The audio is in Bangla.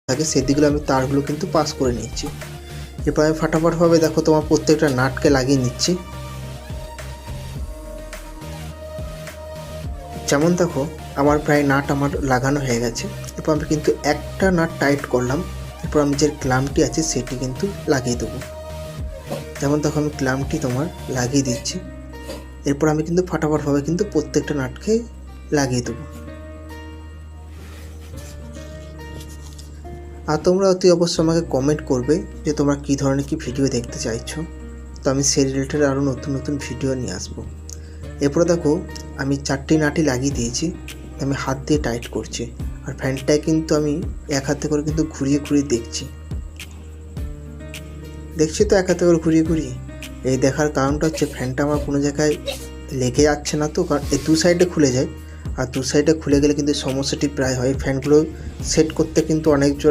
থাকে সেদিকগুলো আমি তারগুলো কিন্তু পাস করে নিচ্ছি। এরপর আমি ফাটাফাটভাবে দেখো তোমার প্রত্যেকটা নাটকে লাগিয়ে নিচ্ছি। যেমন দেখো আমার প্রায় নাট আমার লাগানো হয়ে গেছে। এরপর আমি কিন্তু একটা নাট টাইট করলাম। এরপর আমি যে ক্ল্যাম্পটি আছে সেটি কিন্তু লাগিয়ে দেবো। যেমন দেখো আমি ক্ল্যাম্পটি তোমার লাগিয়ে দিচ্ছি। এরপর আমি কিন্তু ফাটাফাটভাবে কিন্তু প্রত্যেকটা নাটকে লাগিয়ে দেবো। আর তোমরা অতি অবশ্যই আমাকে কমেন্ট করবে যে তোমরা কী ধরনের কি ভিডিও দেখতে চাইছো, তো আমি সেই রিলেটেড আরও নতুন নতুন ভিডিও নিয়ে আসবো। এরপরে দেখো আমি 4টি নাটই লাগিয়ে দিয়েছি, আমি হাত দিয়ে টাইট করছি। আর ফ্যানটায় কিন্তু আমি এক হাতে করে কিন্তু ঘুরিয়ে ঘুরিয়ে দেখছি তো এক হাতে করে ঘুরিয়ে। এই দেখার কারণটা হচ্ছে ফ্যানটা আমার কোনো জায়গায় লেগে যাচ্ছে না তো, কারণ এই দু সাইডে খুলে যায়। আর দু সাইডে খুলে গেলে কিন্তু সমস্যাটি প্রায় হয়। ফ্যানগুলো সেট করতে কিন্তু অনেকজন